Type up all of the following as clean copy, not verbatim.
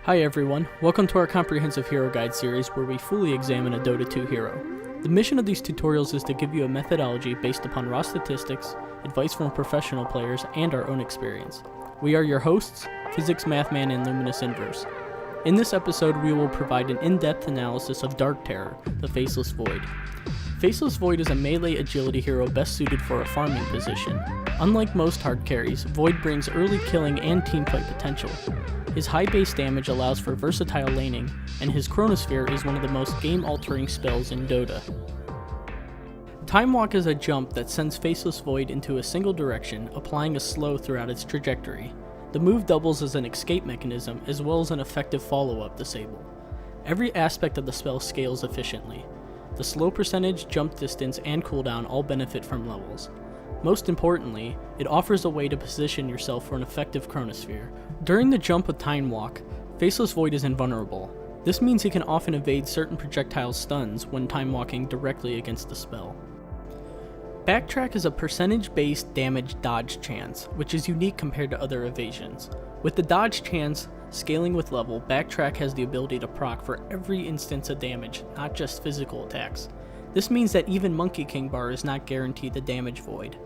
Hi everyone, welcome to our comprehensive hero guide series where we fully examine a Dota 2 hero. The mission of these tutorials is to give you a methodology based upon raw statistics, advice from professional players, and our own experience. We are your hosts, Physics Mathman and Luminous Inverse. In this episode we will provide an in-depth analysis of Dark Terror, the Faceless Void. Faceless Void is a melee agility hero best suited for a farming position. Unlike most hard carries, Void brings early killing and teamfight potential. His high base damage allows for versatile laning, and his Chronosphere is one of the most game-altering spells in Dota. Time Walk is a jump that sends Faceless Void into a single direction, applying a slow throughout its trajectory. The move doubles as an escape mechanism, as well as an effective follow-up disable. Every aspect of the spell scales efficiently. The slow percentage, jump distance, and cooldown all benefit from levels. Most importantly, it offers a way to position yourself for an effective Chronosphere. During the jump with Time Walk, Faceless Void is invulnerable. This means he can often evade certain projectile stuns when time walking directly against the spell. Backtrack is a percentage-based damage dodge chance, which is unique compared to other evasions. With the dodge chance scaling with level, Backtrack has the ability to proc for every instance of damage, not just physical attacks. This means that even Monkey King Bar is not guaranteed the damage void.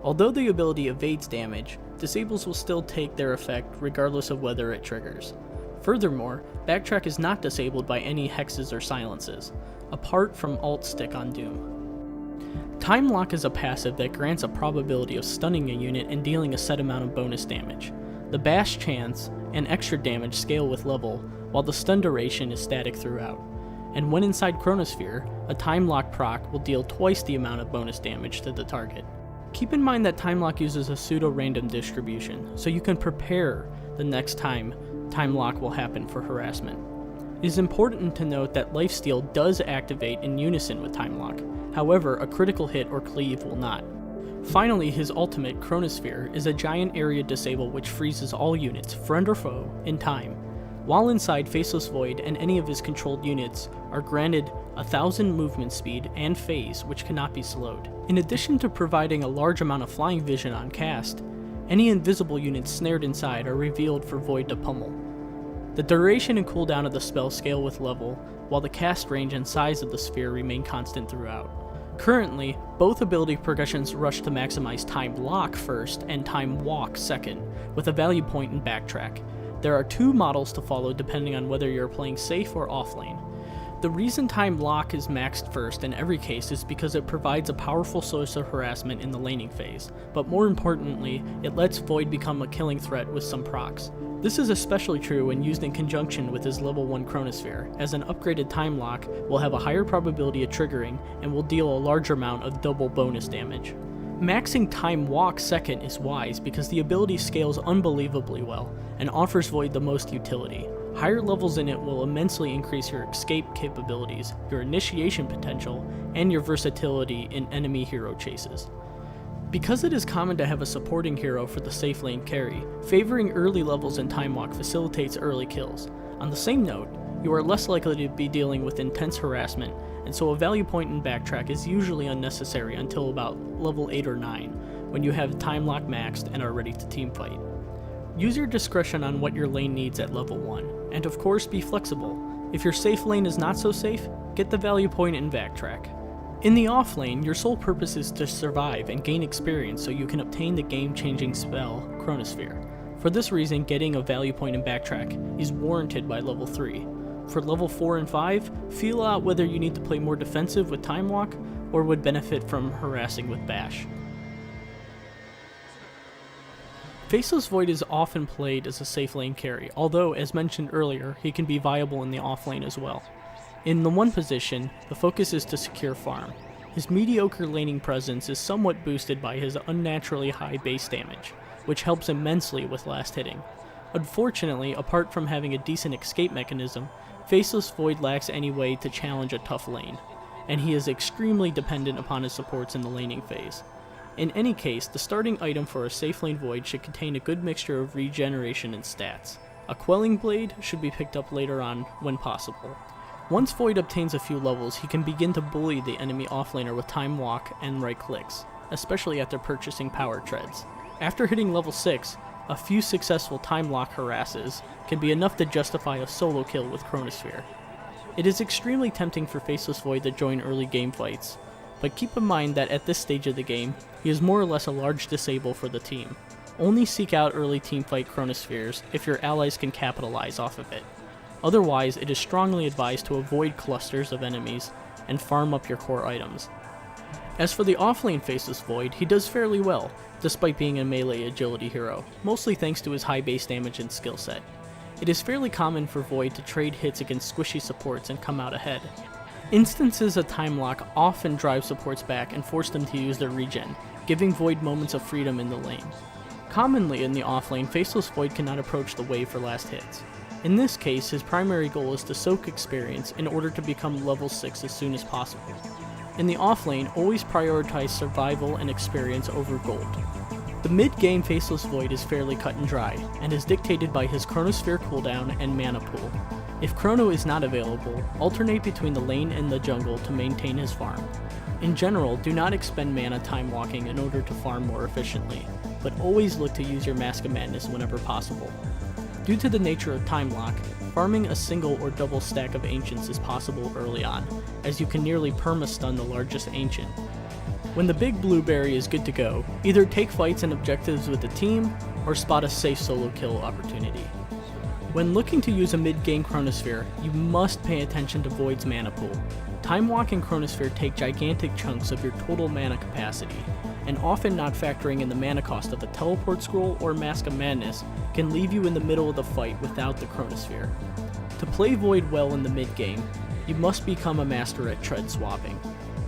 Although the ability evades damage, disables will still take their effect regardless of whether it triggers. Furthermore, Backtrack is not disabled by any hexes or silences, apart from Alt Stick on Doom. Time Lock is a passive that grants a probability of stunning a unit and dealing a set amount of bonus damage. The Bash chance and extra damage scale with level, while the stun duration is static throughout. And when inside Chronosphere, a Time Lock proc will deal twice the amount of bonus damage to the target. Keep in mind that Time Lock uses a pseudo-random distribution, so you can prepare the next time Time Lock will happen for harassment. It is important to note that Lifesteal does activate in unison with Time Lock, however a critical hit or cleave will not. Finally, his ultimate, Chronosphere, is a giant area disable which freezes all units, friend or foe, in time. While inside, Faceless Void and any of his controlled units are granted 1,000 movement speed and phase, which cannot be slowed. In addition to providing a large amount of flying vision on cast, any invisible units snared inside are revealed for Void to pummel. The duration and cooldown of the spell scale with level, while the cast range and size of the sphere remain constant throughout. Currently, both ability progressions rush to maximize Time Lock first and Time Walk second, with a value point in Backtrack. There are two models to follow depending on whether you're playing safe or offlane. The reason Time Lock is maxed first in every case is because it provides a powerful source of harassment in the laning phase, but more importantly, it lets Void become a killing threat with some procs. This is especially true when used in conjunction with his level 1 Chronosphere, as an upgraded Time Lock will have a higher probability of triggering and will deal a larger amount of double bonus damage. Maxing Time Walk second is wise because the ability scales unbelievably well and offers Void the most utility. Higher levels in it will immensely increase your escape capabilities, your initiation potential, and your versatility in enemy hero chases. Because it is common to have a supporting hero for the safe lane carry, favoring early levels in Time Walk facilitates early kills. On the same note, you are less likely to be dealing with intense harassment, and so a value point in Backtrack is usually unnecessary until about level 8 or 9, when you have Time Lock maxed and are ready to teamfight. Use your discretion on what your lane needs at level 1, and of course be flexible. If your safe lane is not so safe, get the value point in Backtrack. In the off lane, your sole purpose is to survive and gain experience so you can obtain the game-changing spell, Chronosphere. For this reason, getting a value point in Backtrack is warranted by level 3. For level 4 and 5, feel out whether you need to play more defensive with Time Walk or would benefit from harassing with Bash. Faceless Void is often played as a safe lane carry, although, as mentioned earlier, he can be viable in the off lane as well. In the 1 position, the focus is to secure farm. His mediocre laning presence is somewhat boosted by his unnaturally high base damage, which helps immensely with last hitting. Unfortunately, apart from having a decent escape mechanism, Faceless Void lacks any way to challenge a tough lane, and he is extremely dependent upon his supports in the laning phase. In any case, the starting item for a safe lane Void should contain a good mixture of regeneration and stats. A Quelling Blade should be picked up later on when possible. Once Void obtains a few levels, he can begin to bully the enemy offlaner with Time Walk and right clicks, especially after purchasing power treads. After hitting level 6, a few successful time lock harasses can be enough to justify a solo kill with Chronosphere. It is extremely tempting for Faceless Void to join early game fights, but keep in mind that at this stage of the game, he is more or less a large disable for the team. Only seek out early teamfight Chronospheres if your allies can capitalize off of it. Otherwise, it is strongly advised to avoid clusters of enemies and farm up your core items. As for the offlane Faceless Void, he does fairly well, despite being a melee agility hero, mostly thanks to his high base damage and skill set. It is fairly common for Void to trade hits against squishy supports and come out ahead. Instances of time lock often drive supports back and force them to use their regen, giving Void moments of freedom in the lane. Commonly in the offlane, Faceless Void cannot approach the wave for last hits. In this case, his primary goal is to soak experience in order to become level 6 as soon as possible. In the offlane, always prioritize survival and experience over gold. The mid-game Faceless Void is fairly cut and dry, and is dictated by his Chronosphere cooldown and mana pool. If Chrono is not available, alternate between the lane and the jungle to maintain his farm. In general, do not expend mana time walking in order to farm more efficiently, but always look to use your Mask of Madness whenever possible. Due to the nature of time lock, farming a single or double stack of Ancients is possible early on, as you can nearly perma-stun the largest Ancient. When the big blueberry is good to go, either take fights and objectives with the team, or spot a safe solo kill opportunity. When looking to use a mid-game Chronosphere, you must pay attention to Void's mana pool. Time Walk and Chronosphere take gigantic chunks of your total mana capacity, and often not factoring in the mana cost of a Teleport Scroll or Mask of Madness can leave you in the middle of the fight without the Chronosphere. To play Void well in the mid-game, you must become a master at tread swapping.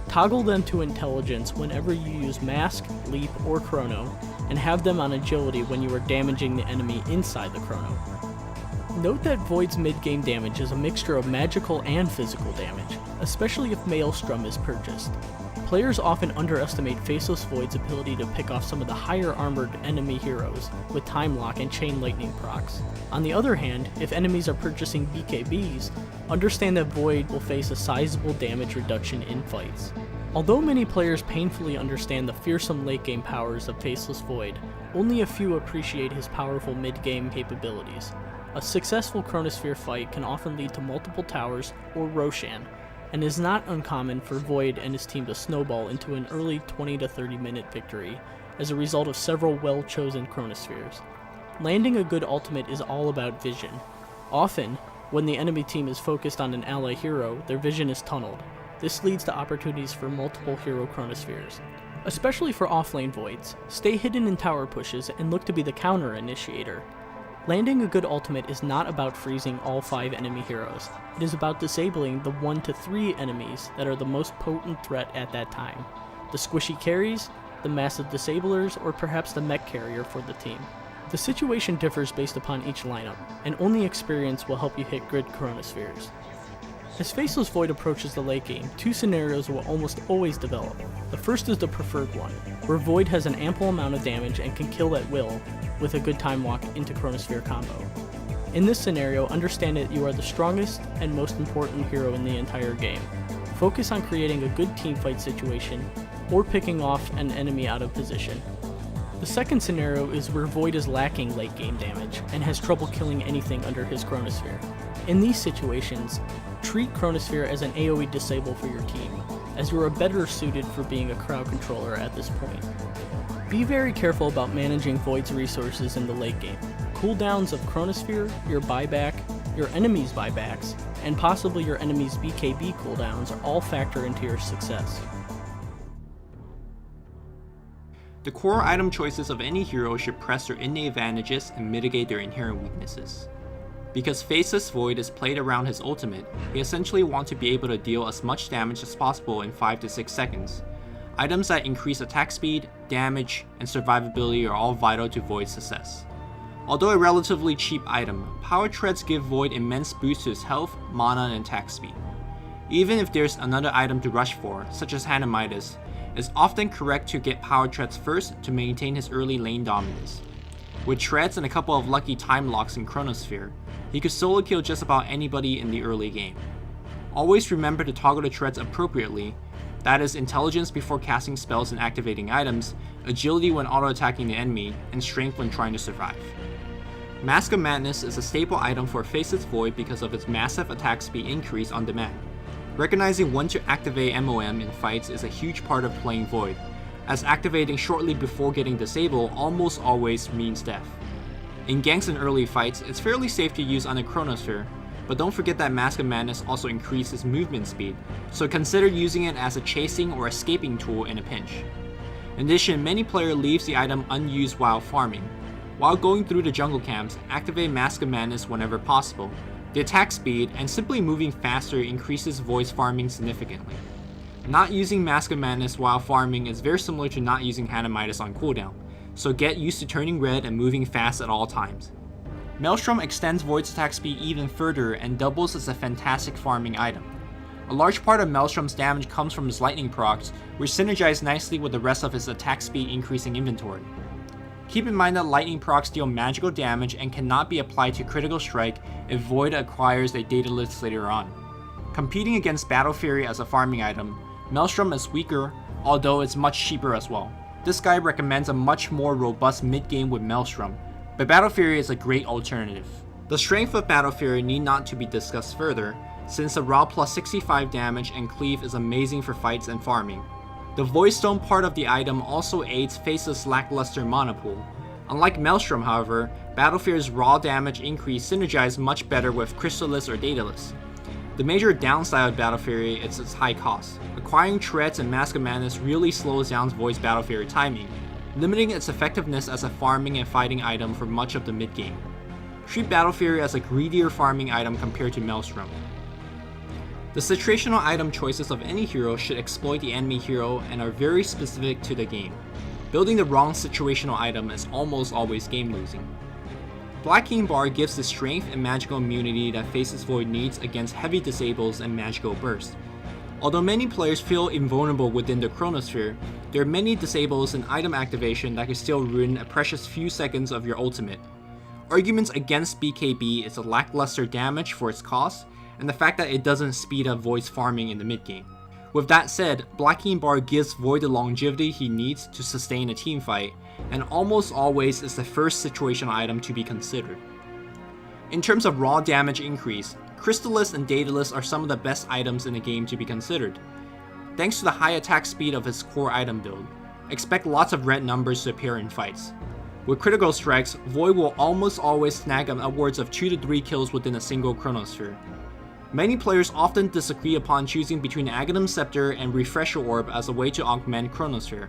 Toggle them to intelligence whenever you use Mask, Leap, or Chrono, and have them on agility when you are damaging the enemy inside the Chrono. Note that Void's mid-game damage is a mixture of magical and physical damage, especially if Maelstrom is purchased. Players often underestimate Faceless Void's ability to pick off some of the higher armored enemy heroes with Time Lock and Chain Lightning procs. On the other hand, if enemies are purchasing BKBs, understand that Void will face a sizable damage reduction in fights. Although many players painfully understand the fearsome late game powers of Faceless Void, only a few appreciate his powerful mid-game capabilities. A successful Chronosphere fight can often lead to multiple towers or Roshan, and is not uncommon for Void and his team to snowball into an early 20 to 30 minute victory as a result of several well-chosen Chronospheres. Landing a good ultimate is all about vision. Often, when the enemy team is focused on an ally hero, their vision is tunneled. This leads to opportunities for multiple hero Chronospheres. Especially for offlane Voids, stay hidden in tower pushes and look to be the counter initiator. Landing a good ultimate is not about freezing all 5 enemy heroes. It is about disabling the 1 to 3 enemies that are the most potent threat at that time. The squishy carries, the massive disablers, or perhaps the mech carrier for the team. The situation differs based upon each lineup, and only experience will help you hit good Chronospheres. As Faceless Void approaches the late game, 2 scenarios will almost always develop. The first is the preferred one, where Void has an ample amount of damage and can kill at will with a good time walk into Chronosphere combo. In this scenario, understand that you are the strongest and most important hero in the entire game. Focus on creating a good teamfight situation, or picking off an enemy out of position. The second scenario is where Void is lacking late game damage, and has trouble killing anything under his Chronosphere. In these situations, treat Chronosphere as an AoE disable for your team, as you are better suited for being a crowd controller at this point. Be very careful about managing Void's resources in the late game. Cooldowns of Chronosphere, your buyback, your enemy's buybacks, and possibly your enemy's BKB cooldowns are all factor into your success. The core item choices of any hero should press their innate advantages and mitigate their inherent weaknesses. Because Faceless Void is played around his ultimate, he essentially wants to be able to deal as much damage as possible in 5 to 6 seconds. Items that increase attack speed, damage, and survivability are all vital to Void's success. Although a relatively cheap item, Power Treads give Void immense boosts to his health, mana, and attack speed. Even if there's another item to rush for, such as Itemization, it's often correct to get Power Treads first to maintain his early lane dominance. With Treads and a couple of lucky time locks in Chronosphere, he could solo kill just about anybody in the early game. Always remember to toggle the Treads appropriately, that is, intelligence before casting spells and activating items, agility when auto-attacking the enemy, and strength when trying to survive. Mask of Madness is a staple item for Faceless Void because of its massive attack speed increase on demand. Recognizing when to activate MOM in fights is a huge part of playing Void, as activating shortly before getting disabled almost always means death. In ganks and early fights, it's fairly safe to use on a Chronosphere, but don't forget that Mask of Madness also increases movement speed, so consider using it as a chasing or escaping tool in a pinch. In addition, many players leaves the item unused while farming. While going through the jungle camps, activate Mask of Madness whenever possible. The attack speed and simply moving faster increases Void's farming significantly. Not using Mask of Madness while farming is very similar to not using Hatamitis on cooldown, so get used to turning red and moving fast at all times. Maelstrom extends Void's attack speed even further and doubles as a fantastic farming item. A large part of Maelstrom's damage comes from his lightning procs, which synergize nicely with the rest of his attack speed increasing inventory. Keep in mind that lightning procs deal magical damage and cannot be applied to critical strike if Void acquires a Daedalus later on. Competing against Battle Fury as a farming item, Maelstrom is weaker, although it's much cheaper as well. This guide recommends a much more robust mid-game with Maelstrom, but Battle Fury is a great alternative. The strength of Battle Fury need not to be discussed further, since the raw plus 65 damage and cleave is amazing for fights and farming. The Voidstone part of the item also aids Faceless' lackluster mana pool. Unlike Maelstrom, however, Battle Fury's raw damage increase synergizes much better with Crystallis or Daedalus. The major downside of Battle Fury is its high cost. Acquiring Treads and Mask of Madness really slows down Void's Battle Fury timing, limiting its effectiveness as a farming and fighting item for much of the mid-game. Treat Battle Fury as a greedier farming item compared to Maelstrom. The situational item choices of any hero should exploit the enemy hero and are very specific to the game. Building the wrong situational item is almost always game losing. Black King Bar gives the strength and magical immunity that Faceless Void needs against heavy disables and magical bursts. Although many players feel invulnerable within the Chronosphere, there are many disables and item activation that can still ruin a precious few seconds of your ultimate. Arguments against BKB is the lackluster damage for its cost, and the fact that it doesn't speed up Void's farming in the mid-game. With that said, Black King Bar gives Void the longevity he needs to sustain a team fight, and almost always is the first situational item to be considered. In terms of raw damage increase, Crystallis and Daedalus are some of the best items in the game to be considered. Thanks to the high attack speed of his core item build, expect lots of red numbers to appear in fights. With critical strikes, Void will almost always snag upwards of 2 to 3 kills within a single Chronosphere. Many players often disagree upon choosing between Aghanim Scepter and Refresher Orb as a way to augment Chronosphere.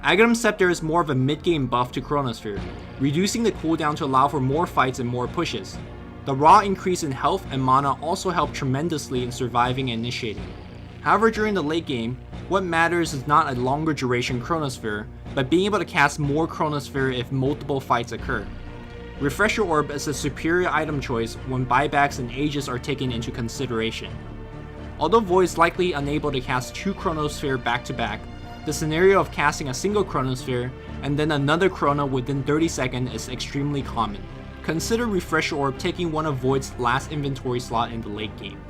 Aghanim Scepter is more of a mid-game buff to Chronosphere, reducing the cooldown to allow for more fights and more pushes. The raw increase in health and mana also help tremendously in surviving and initiating. However, during the late game, what matters is not a longer duration Chronosphere, but being able to cast more Chronosphere if multiple fights occur. Refresher Orb is a superior item choice when buybacks and ages are taken into consideration. Although Void is likely unable to cast 2 Chronosphere back to back, the scenario of casting a single Chronosphere and then another Chrono within 30 seconds is extremely common. Consider Refresher Orb taking one of Void's last inventory slot in the late game.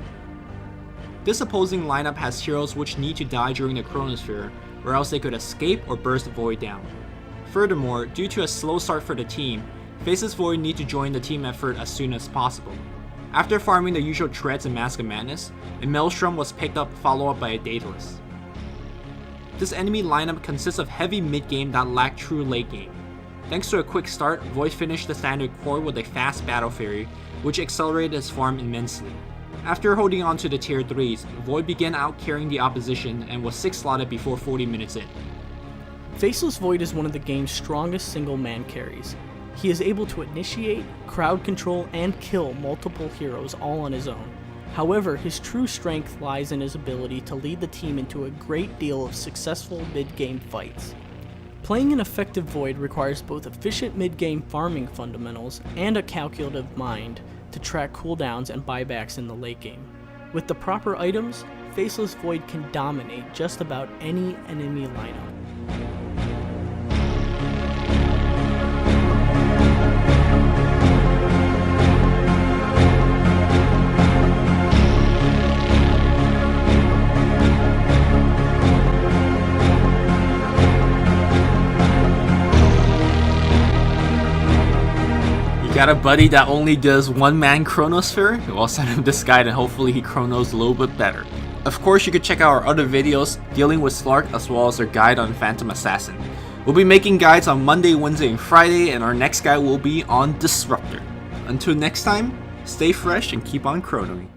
This opposing lineup has heroes which need to die during the Chronosphere, or else they could escape or burst Void down. Furthermore, due to a slow start for the team, Faceless Void need to join the team effort as soon as possible. After farming the usual Treads and Mask of Madness, a Maelstrom was picked up followed up by a Daedalus. This enemy lineup consists of heavy mid-game that lack true late game. Thanks to a quick start, Void finished the standard core with a fast Battle Fury, which accelerated his farm immensely. After holding on to the tier 3s, Void began out-carrying the opposition and was 6 slotted before 40 minutes in. Faceless Void is one of the game's strongest single-man carries. He is able to initiate, crowd control, and kill multiple heroes all on his own. However, his true strength lies in his ability to lead the team into a great deal of successful mid-game fights. Playing an effective Void requires both efficient mid-game farming fundamentals and a calculative mind to track cooldowns and buybacks in the late game. With the proper items, Faceless Void can dominate just about any enemy lineup. Got a buddy that only does one-man chronosphere? Well, send him this guide and hopefully he chronos a little bit better. Of course, you could check out our other videos dealing with Slark as well as our guide on Phantom Assassin. We'll be making guides on Monday, Wednesday, and Friday, and our next guide will be on Disruptor. Until next time, stay fresh and keep on chronoing.